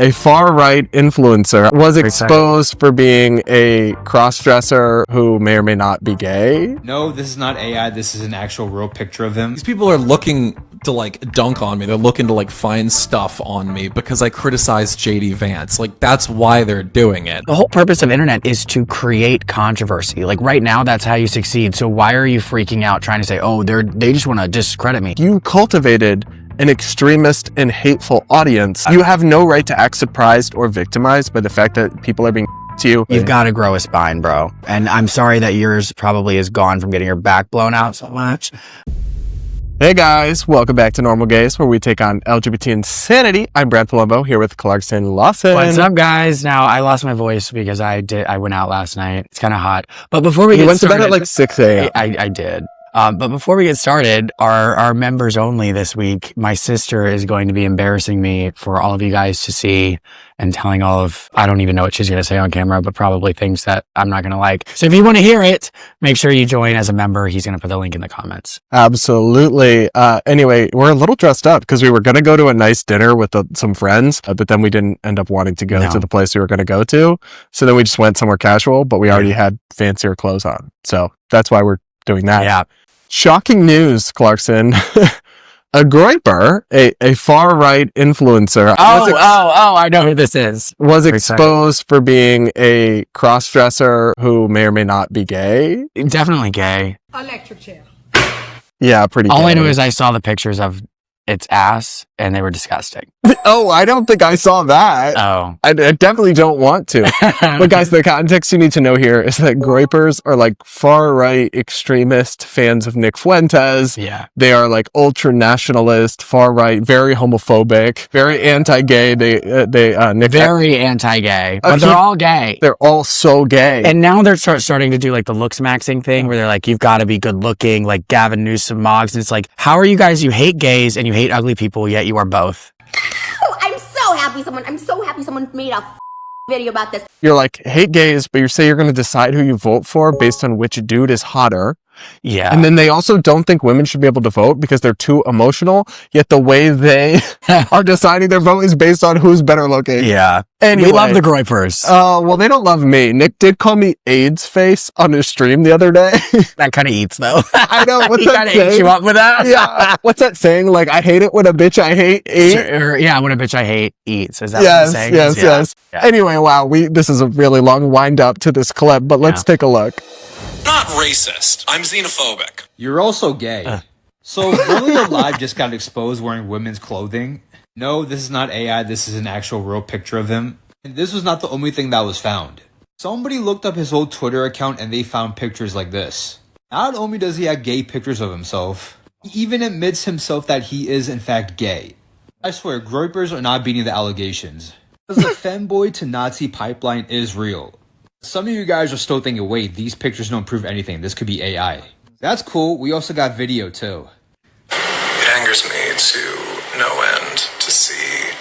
A far-right influencer was exposed for being a cross-dresser who may or may not be gay. No, this is not AI. This is an actual real picture of him. These people are looking to like dunk on me. They're looking to like find stuff on me because I criticize JD Vance. Like that's why they're doing it. The whole purpose of internet is to create controversy. Like right now, that's how you succeed. So why are you freaking out trying to say, oh, they just want to discredit me? You cultivated an extremist and hateful audience. You have no right to act surprised or victimized by the fact that people are being to you. You've got to grow a spine, bro. And I'm sorry that yours probably is gone from getting your back blown out so much. Hey guys, welcome back to Normal Gays, where we take on LGBT insanity. I'm Brad Polumbo, here with Clarkson Lawson. What's up, guys? Now, I lost my voice because I went out last night. It's kind of hot. But before we get started... You went to bed at like 6 a.m. I did. But before we get started, our members only this week, my sister is going to be embarrassing me for all of you guys to see and telling all of, I don't even know what she's going to say on camera, but probably things that I'm not going to like. So if you want to hear it, make sure you join as a member. He's going to put the link in the comments. Absolutely. Anyway, we're a little dressed up because we were going to go to a nice dinner with some friends, but then we didn't end up wanting to go to the place we were going to go to. So then we just went somewhere casual, but we already had fancier clothes on. So that's why we're doing that. Yeah. Shocking news, Clarkson. A Groyper, a far-right influencer. I know who this is. Was exposed for being a cross-dresser who may or may not be gay. Definitely gay. Electric chair. Yeah, pretty All gay. I know is I saw the pictures of its ass and they were disgusting. Oh, I don't think I saw that. Oh. I definitely don't want to. But guys, the context you need to know here is that Groypers are like far-right extremist fans of Nick Fuentes. Yeah. They are like ultra-nationalist, far-right, very homophobic, very anti-gay. Very anti-gay. But they're all gay. They're all so gay. And now they're starting to do like the looks maxing thing where they're like, you've got to be good looking, like Gavin Newsom Moggs. And it's like, how are you guys, you hate gays and you hate ugly people, yet you are both. Oh, I'm so happy someone made a video about this. You're like, hate gays, but you say you're going to decide who you vote for based on which dude is hotter. Yeah. And then they also don't think women should be able to vote because they're too emotional, yet the way they are deciding their vote is based on who's better looking. Yeah. Anyway, we love the Groypers. Oh, well, they don't love me. Nick did call me AIDS face on his stream the other day. That kind of eats, though. I know. What's that saying? saying? You up with that? Yeah. What's that saying? Like, I hate it when a bitch I hate eats. Yeah, when a bitch I hate eats. Is that what the saying is? Yes. Yeah. Anyway, wow, this is a really long wind up to this clip, but let's take a look. Not racist. I'm xenophobic. You're also gay. So Really Alive just got exposed wearing women's clothing. No, this is not AI. This is an actual real picture of him. And this was not the only thing that was found. Somebody looked up his old Twitter account and they found pictures like this. Not only does he have gay pictures of himself, he even admits himself that he is in fact gay. I swear, Groypers are not beating the allegations. Because the femboy to Nazi pipeline is real. Some of you guys are still thinking, wait, these pictures don't prove anything. This could be AI. That's cool. We also got video too. It angers me to no end to see,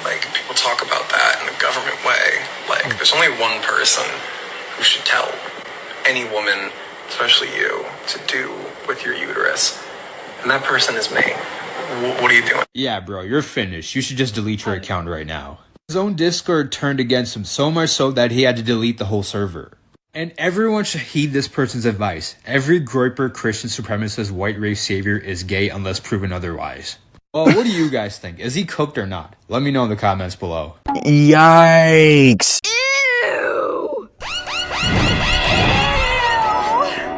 like, people talk about that in a government way. Like, there's only one person who should tell any woman, especially you, to do with your uterus. And that person is me. What are you doing? Yeah, bro, you're finished. You should just delete your account right now. His own Discord turned against him so much so that he had to delete the whole server. And everyone should heed this person's advice. Every Groyper Christian supremacist white race savior is gay unless proven otherwise. Well, what do you guys think? Is he cooked or not? Let me know in the comments below. Yikes. Ew.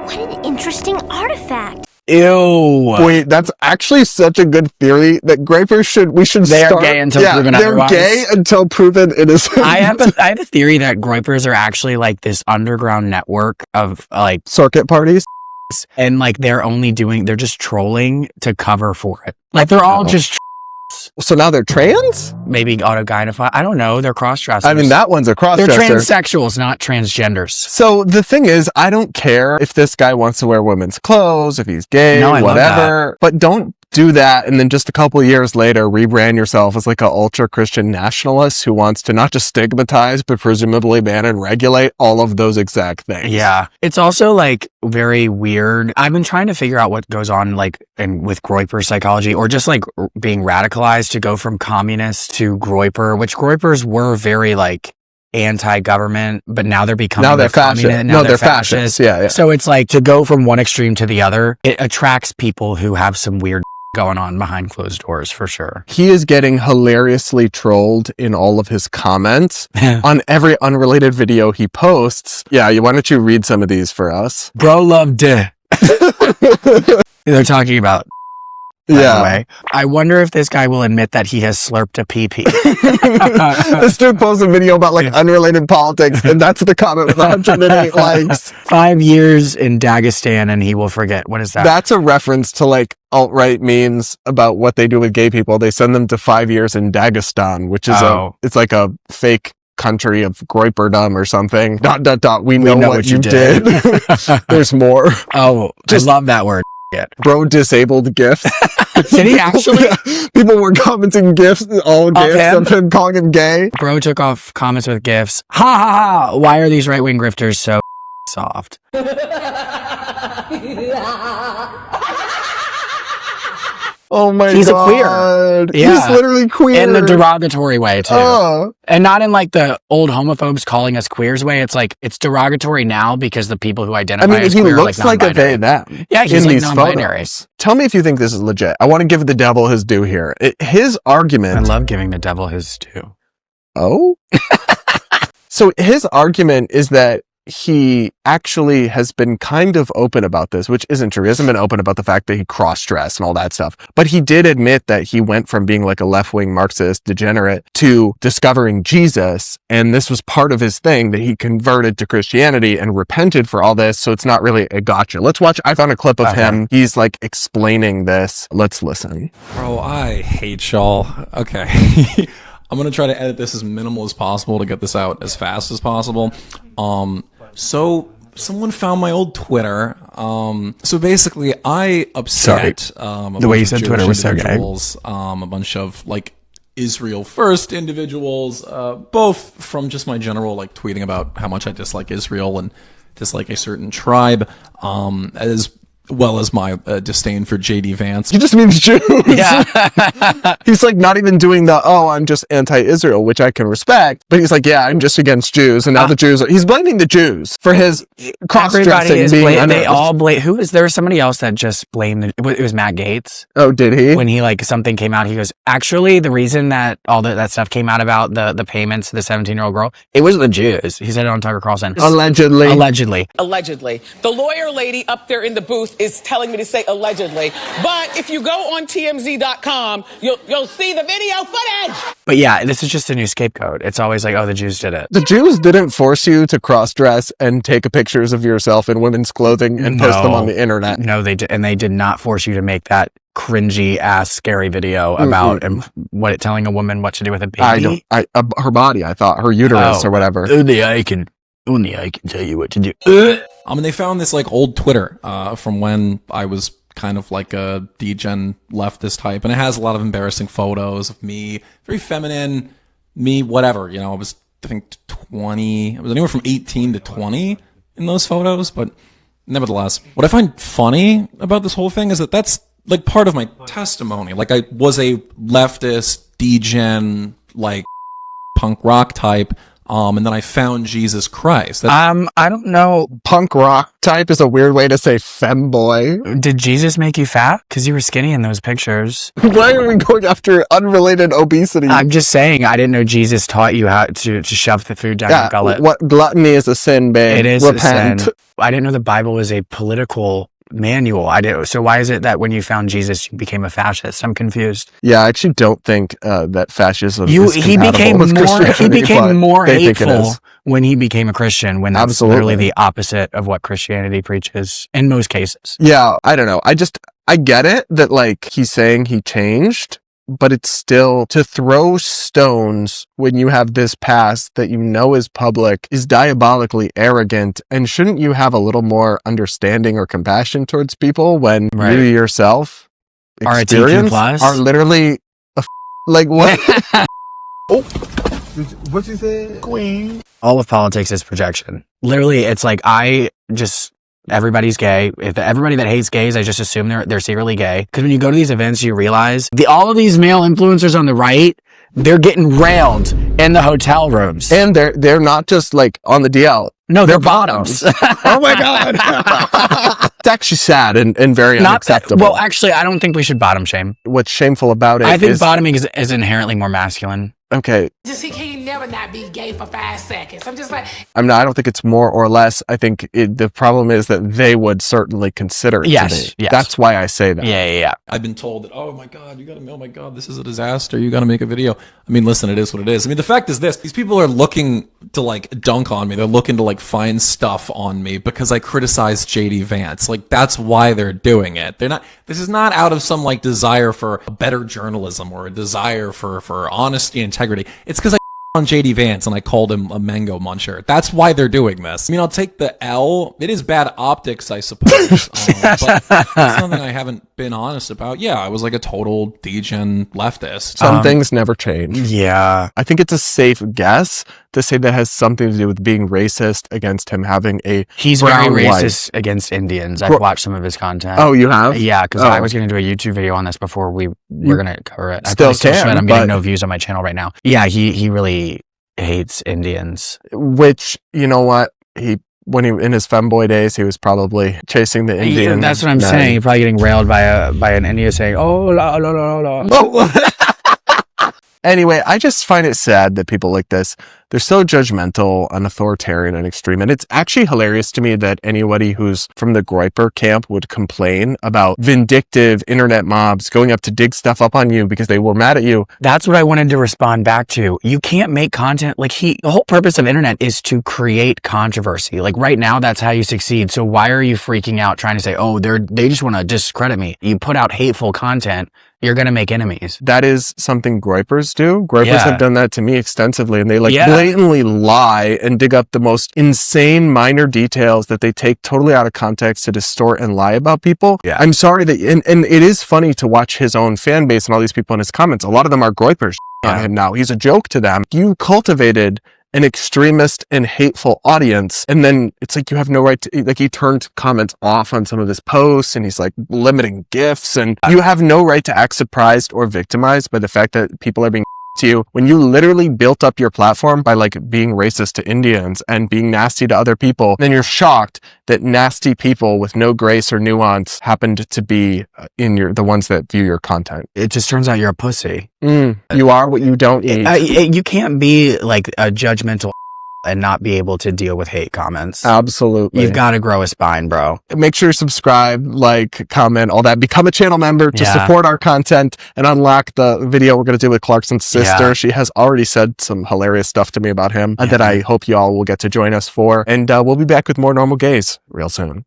What an interesting artifact. Ew. Wait, that's actually such a good theory that Groypers we should They start. are gay until proven otherwise. They're gay until proven innocent. I have a theory that Groypers are actually like this underground network of like circuit parties. And like they're just trolling to cover for it. Like they're all just So now they're trans? maybe autogynified. I don't know. They're cross-dressers. I mean, that one's a cross-dresser. They're transsexuals, not transgenders. So the thing is, I don't care if this guy wants to wear women's clothes, if he's gay, No, I love whatever. But don't do that, and then just a couple of years later rebrand yourself as like a ultra Christian nationalist who wants to not just stigmatize but presumably ban and regulate all of those exact things. Yeah. It's also like very weird. I've been trying to figure out what goes on like with Groyper psychology, or just like being radicalized to go from communist to Groyper, which Groypers were very like anti-government, but now they're becoming now they're fascist. Now they're fascist. Yeah. So it's like to go from one extreme to the other, it attracts people who have some weird going on behind closed doors for sure. He is getting hilariously trolled in all of his comments on every unrelated video he posts. Yeah, why don't you read some of these for us? Bro loved it. They're talking about by the way. I wonder if this guy will admit that he has slurped a pee-pee. This dude posted a video about like unrelated politics, and that's the comment with 108 likes. 5 years in Dagestan and he will forget. What is that? That's a reference to like alt-right memes about what they do with gay people. They send them to 5 years in Dagestan, which is it's like a fake country of Groyperdom or something. ... We know what you did. There's more. Oh, I love that word. Bro disabled gifs. Did he actually? People were commenting gifs, all gifs of him calling him gay. Bro took off comments with gifs. Ha ha ha! Why are these right-wing grifters so soft? Oh my god. He's a queer. Yeah. He's literally queer. In the derogatory way, too. And not in like the old homophobes calling us queers way. It's like, it's derogatory now because the people who identify as queer looks are like a they, them. Yeah, he's in like these non-binary. Photos. Tell me if you think this is legit. I want to give the devil his due here. His argument... I love giving the devil his due. Oh? So his argument is that he actually has been kind of open about this, which isn't true. He hasn't been open about the fact that he cross-dressed and all that stuff. But he did admit that he went from being like a left-wing Marxist degenerate to discovering Jesus. And this was part of his thing, that he converted to Christianity and repented for all this. So it's not really a gotcha. Let's watch. I found a clip of him. He's like explaining this. Let's listen. Bro, I hate y'all. Okay. I'm going to try to edit this as minimal as possible to get this out as fast as possible. So someone found my old Twitter. So basically I upset, the way you said Twitter was so gay. A bunch of like Israel first individuals, both from just my general like tweeting about how much I dislike Israel and dislike a certain tribe, as well as my disdain for JD Vance. He just means Jews. Yeah. He's like not even doing the, I'm just anti-Israel, which I can respect. But he's like, I'm just against Jews. And now the Jews he's blaming the Jews for his cross-dressing being they all blame, there was somebody else that just blamed, it was Matt Gaetz. Oh, did he? When he like, something came out, he goes, actually, the reason that all that stuff came out about the payments to the 17-year-old girl, it was the Jews. He said it on Tucker Carlson. Allegedly. The lawyer lady up there in the booth is telling me to say allegedly. But if you go on TMZ.com, you'll see the video footage. But yeah, this is just a new scapegoat. It's always like, the Jews did it. The Jews didn't force you to cross-dress and take pictures of yourself in women's clothing and post them on the internet. No, they did, and they did not force you to make that cringy ass scary video about telling a woman what to do with a baby. Her body, I thought, her uterus or whatever. Only I can tell you what to do. They found this like old Twitter from when I was kind of like a degen leftist type, and it has a lot of embarrassing photos of me, very feminine, me, whatever. I was, I think, 20. I was anywhere from 18 to 20 in those photos, but nevertheless, what I find funny about this whole thing is that that's like part of my testimony. Like, I was a leftist, degen, like punk rock type. And then I found Jesus Christ. I don't know. Punk rock type is a weird way to say femboy. Did Jesus make you fat? Because you were skinny in those pictures. Why are we going after unrelated obesity? I'm just saying, I didn't know Jesus taught you how to shove the food down your gullet. What gluttony is a sin, babe. It is Repent. a sin. I didn't know the Bible was a political manual. So why is it that when you found Jesus, you became a fascist? I'm confused. Yeah, I actually don't think that fascism he became more hateful when he became a Christian, when that's literally the opposite of what Christianity preaches in most cases. Yeah, I don't know. I get it that like he's saying he changed, but it's still, to throw stones when you have this past that is public is diabolically arrogant. And shouldn't you have a little more understanding or compassion towards people when you yourself Are a experience TQ+? are literally like what? What you said? Queen. All of politics is projection. Literally, it's like everybody's gay. If everybody that hates gays, I just assume they're secretly gay. Because when you go to these events, you realize all of these male influencers on the right, they're getting railed in the hotel rooms. And they're not just like on the DL. No, they're bottoms. Oh my God. It's actually sad and very unacceptable. Well, actually, I don't think we should bottom shame. What's shameful about it I think bottoming is inherently more masculine. Okay. Just he can never not be gay for 5 seconds. I'm just like, I don't think it's more or less. I think the problem is that they would certainly consider it to be. Yes. That's why I say that. Yeah. I've been told that, oh my God, oh my God, this is a disaster. You got to make a video. I mean, listen, it is what it is. I mean, the fact is this, these people are looking to like dunk on me. They're looking to like find stuff on me because I criticized JD Vance. Like, that's why they're doing it. This is not out of some like desire for better journalism or a desire for honesty and integrity. It's because I on JD Vance and I called him a mango muncher. That's why they're doing this. I mean, I'll take the L. It is bad optics, I suppose. But it's something I haven't been honest about. Yeah, I was like a total degen leftist. Some things never change. Yeah. I think it's a safe guess to say that has something to do with being racist against him having a He's brown very wife. racist against Indians. I've watched some of his content. Oh, you have? Yeah, because I was going to do a YouTube video on this before we were going to cover it. I probably still should. I'm getting no views on my channel right now. Yeah, he really hates Indians. Which, you know what? When he in his femboy days, he was probably chasing the Indian. That's what I'm saying. He's probably getting railed by an Indian saying, "Oh la la la la." Anyway, I just find it sad that people like this, they're so judgmental and authoritarian and extreme. And it's actually hilarious to me that anybody who's from the Groyper camp would complain about vindictive internet mobs going up to dig stuff up on you because they were mad at you. That's what I wanted to respond back to. You can't make content the whole purpose of internet is to create controversy. Like right now, that's how you succeed. So why are you freaking out trying to say, oh, they just want to discredit me? You put out hateful content, you're going to make enemies. That is something Groypers do. Groypers have done that to me extensively, and they blatantly lie and dig up the most insane minor details that they take totally out of context to distort and lie about people. Yeah. I'm sorry that, and it is funny to watch his own fan base and all these people in his comments. A lot of them are Groypers on him now. He's a joke to them. You cultivated an extremist and hateful audience, and then it's like you have no right to, like, he turned comments off on some of his posts, and he's like limiting gifts, and you have no right to act surprised or victimized by the fact that people are being to you when you literally built up your platform by like being racist to Indians and being nasty to other people. Then you're shocked that nasty people with no grace or nuance happened to be the ones that view your content. It just turns out you're a pussy. You are what you don't eat. You can't be like a judgmental and not be able to deal with hate comments. Absolutely. You've got to grow a spine, bro. Make sure you subscribe, like, comment, all that. Become a channel member to support our content and unlock the video we're going to do with Clarkson's sister. Yeah. She has already said some hilarious stuff to me about him that I hope you all will get to join us for. And we'll be back with more Normal Gays real soon.